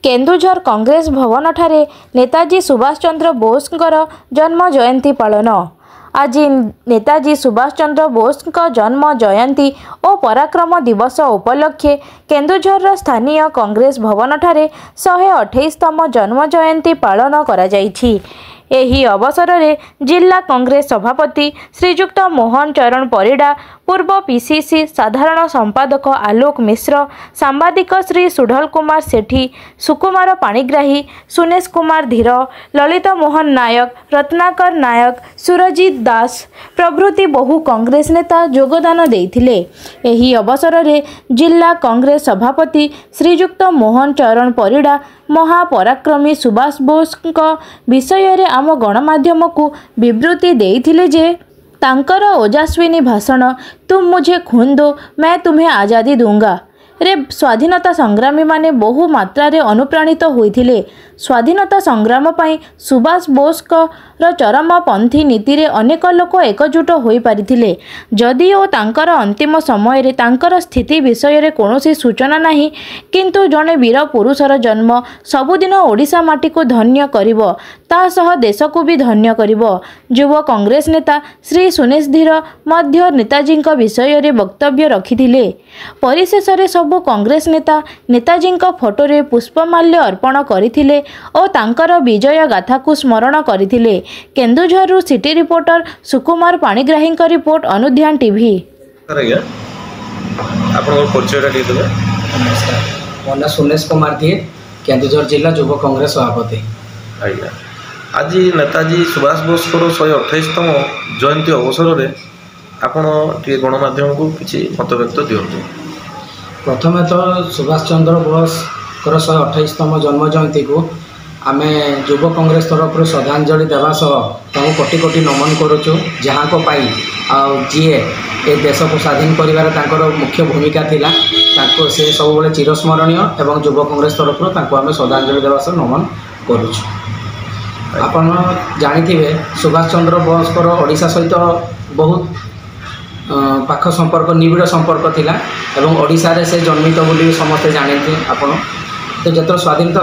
केन्दुझर कांग्रेस भवन ठारे नेताजी सुभाष चंद्र बोसଙ୍କର जन्म जयंती पालन। आज नेताजी सुभाष चंद्र बोसଙ୍କ जन्म जयंती और पराक्रम दिवस उपलक्षे केन्दुझर स्थानीय कांग्रेस भवन ठारे 128तम जन्म जयंती पालन करा जायछि। एही अवसर में जिला कांग्रेस सभापति श्रीजुक्त मोहन चरण परिडा, पूर्व पीसीसी साधारण संपादक आलोक मिश्र, सांबादिक श्री सुढल कुमार सेठी, सुकुमार पाणिग्राही, सुनेश कुमार धीर, ललित मोहन नायक, रत्नाकर नायक, सुरजित दास प्रभृति बहु कांग्रेस नेता योगदान देइथिले। एही अवसर में जिला कांग्रेस सभापति श्रीजुक्त मोहन चरण परिडा महापराक्रमी सुभाष बोस विषय रे आम गणमाध्यम को विवृत्ति देइथिले जे तांकर ओजस्विनी भाषण तुम मुझे खून दो मैं तुम्हें आज़ादी दूंगा रे स्वाधीनता संग्रामी माने बहु मात्रा रे अनुप्राणित होइथिले। स्वाधीनता संग्राम पाई सुभाष बोस चरमपंथी नीति रे अनेक लोक एकजुट होई पारिथिले। जदिओ तांकर अंतिम समय रे तांकर स्थिति विषय रे कोनोसी सूचना नाही, किंतु जने वीर पुरुषर जन्म सबुदिन ओडिशा माटी को धन्य करिवो, ता सह देश को भी धन्य करिवो। युव कांग्रेस नेता श्री सुनेश धीर मध्य नेताजी विषय रे वक्तव्य रखिथिले। परिशेष रे सबु कांग्रेस नेता नेताजी फोटो रे पुष्पमाल्य अर्पण करथिले और तांकर विजय गाथा को स्मरण करथिले। केन्दुझर सिटी रिपोर्टर सुकुमार पाणिग्राही रिपोर्ट अनुध्यान टीवी। नमस्कार, मोना सुनेश कुमार धीर, केन्दुझर जिला युव कांग्रेस सभापति। आज नेताजी सुभाष बोस 128तम जयंती अवसर में आपण गणमाध्यम को किसी मत व्यक्त दिंतु। प्रथमे तो सुभाष चंद्र बोस 128तम जन्म जयंती को आम युव कांग्रेस तरफ श्रद्धांजलि देवा सह कोटि कोटि नमन करुचु, जहाँ को पाई जीए ए देश को स्वाधीन कर मुख्य भूमिका थिला ताको से सब बड़े चिरस्मरणीय एवं युव कांग्रेस तरफ आम श्रद्धांजलि देवा सह नमन करुचु। आपण जानिथिबे सुभाष चंद्र बोस ओडिशा सहित बहुत पाख संपर्क निबिड़ संपर्क थिला एवं ओडिशा रे से जन्मित बोली समस्ते जानते। आपण तो जो स्वाधीनता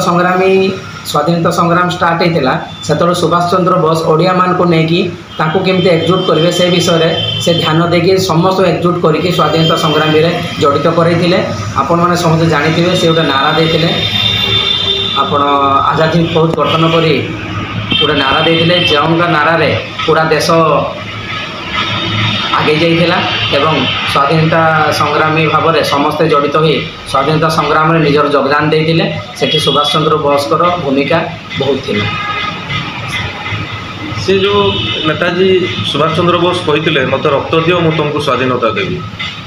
संग्राम स्टार्ट होता से सुभाष चंद्र बोस ओडिया मान को लेकिन केमती एकजुट करेंगे से विषय से ध्यान देकी समस्त एकजुट करके स्वाधीनता संग्राम में जड़ित करते। आपण मैंने समझे जानी से गोटे नारा देते आपण आजादी फौज गठन कर गोटे नारा देते, जो नारा रे पूरा देश आगे जाइला एवं स्वाधीनता संग्रामी भाव में समस्ते जड़ित हो स्वाधीनता संग्राम में निजर योगदान देते। सेठी सुभाष चंद्र बोस भूमिका बहुत थी। से जो नेताजी सुभाष चंद्र बोस कहते मत रक्त दियो मु तुमको स्वाधीनता देवी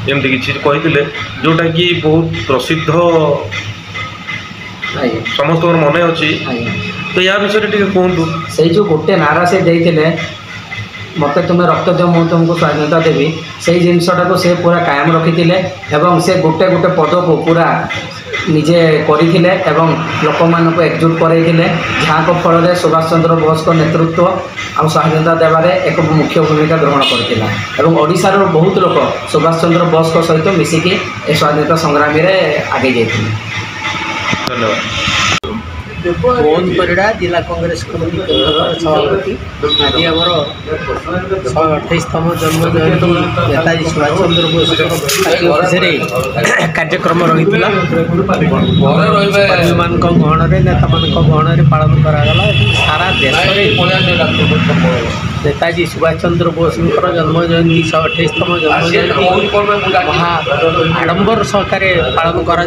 एमती किसी कहते जोटा कि बहुत प्रसिद्ध समस्त मन अच्छी। तो या विषय कहतु से जो गोटे नारा से देते मत तुम्हें रक्त दियो मु तुमको स्वाधीनता देवी से जिनसटा को से पूरा कायम रखी एवं से गोटे गोटे पद को पूरा निजे करते लोक मान को एकजुट करते, जहाँ को फल में सुभाष चंद्र बोस को नेतृत्व और स्वाधीनता देवार एक मुख्य भूमिका ग्रहण करता। ओडिशार बहुत लोग सुभाष चंद्र बोस को सहित मिसिकी स्वाधीनता संग्राम में आगे जाते। धन्यवाद। मोहन परिडा जिला कांग्रेस कमिटी सभापति। आज आमर 128तम जन्म जयंती नेताजी सुभाष चंद्र बोस कार्यक्रम रही मान गहन नेता मान गहन पालन करागला। सारा देश नेताजी सुभाष चंद्र बोस जन्म जयंती 128तम जन्म जयंती महा आडंबर सहकार पालन करा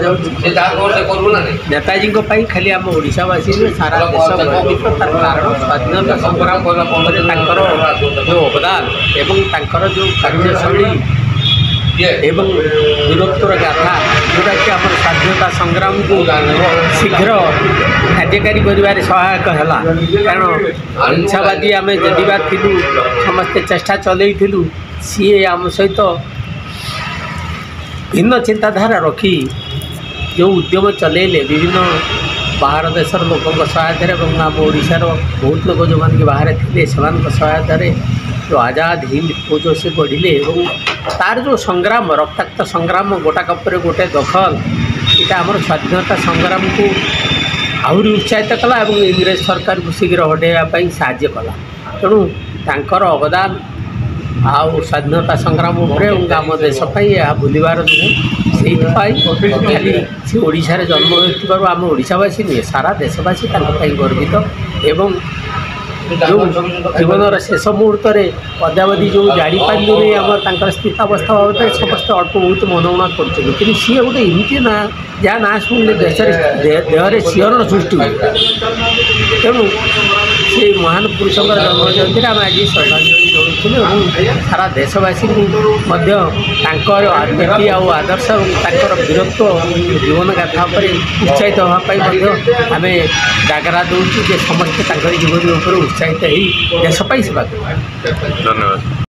नेताजी खाली आम ओडिशावासी सारा देश कारण स्वाधीनता संग्राम जो अवदान एवं जो कार्यशैली एवं वीरत्वर गाथा जोटा कि आम स्वाधीनता संग्राम को शीघ्र कार्यकारी कर सहायक है। कारण अहिंसावादी आम जदिबा थिलु समस्ते चेष्टा चलू सी आम सहित भिन्न चिंताधारा रखी जो उद्यम चलेले विभिन्न बाहर देशर लोकों सहायतार आम ओडिशार बहुत लोग जो मैंने बाहर थे से सहायतार जो आजाद हिंद फौज से गढ़िले तार जो संग्राम रक्ताक्त संग्राम गोटा कपर गोटे दखल यहाँ आम स्वाधीनता संग्राम को ଆହୁରି ଉତ୍ସାହିତ କଲା ଏବଂ ଇଂରେଜ ସରକାରକୁ ଶୀଘ୍ର ହଟେଇବା ପାଇଁ ସାହାଯ୍ୟ କଲା। ତେଣୁ ତାଙ୍କର ଅବଦାନ ଆଉ ସ୍ୱାଧୀନତା ସଂଗ୍ରାମ ଉପରେ ଏବଂ ଆମ ଦେଶ ପାଇଁ ଏହା ଭୁଲିବାର ନୁହେଁ। ସେଇଥିପାଇଁ ଖାଲି ସେ ଓଡ଼ିଶାରେ ଜନ୍ମ ହୋଇଥିବାରୁ ଆମ ଓଡ଼ିଶାବାସୀ ନୁହେଁ, ସାରା ଦେଶବାସୀ ତାଙ୍କ ପାଇଁ ଗର୍ବିତ। ଏବଂ ଯେଉଁ ଜୀବନର ଶେଷ ମୁହୂର୍ତ୍ତରେ ଅଦ୍ୟାବଧି ଯେଉଁ ଜାଣିପାରିଲୁନି ଆମର ତାଙ୍କର ସ୍ଥିତାବସ୍ଥା ବାବଦରେ ସମସ୍ତେ ଅଳ୍ପ ବହୁତ ମନଉଣା କରୁଛନ୍ତି, କିନ୍ତୁ ସିଏ ଗୋଟେ ଏମିତି ନା ଯାହା ନାଁ ଶୁଣିଲେ ଦେହରେ ଶିହରଣ ସୃଷ୍ଟି ହୁଏ। ତେଣୁ ସେଇ ମହାନ ପୁରୁଷଙ୍କର ଜନ୍ମ ଜୟନ୍ତୀରେ ଆମେ ଆଜି ଶ୍ରଦ୍ଧାଞ୍ଜଳି ଜଣାଉଥିଲୁ ଏବଂ ସାରା ଦେଶବାସୀଙ୍କୁ ମଧ୍ୟ ତାଙ୍କର ନୀତି ଆଉ ଆଦର୍ଶ ଏବଂ ତାଙ୍କର ବୀରତ୍ୱ ଜୀବନ ଗାଥା ଉପରେ ଉତ୍ସାହିତ ହେବା ପାଇଁ ମଧ୍ୟ ଆମେ ଡାକରା ଦେଉଛୁ ଯେ ସମସ୍ତେ ତାଙ୍କର ଜୀବନ ଉପରେ ଉତ୍ସାହିତ ହେଇ ଦେଶ ପାଇଁ ସେବା କରିବେ। ଧନ୍ୟବାଦ।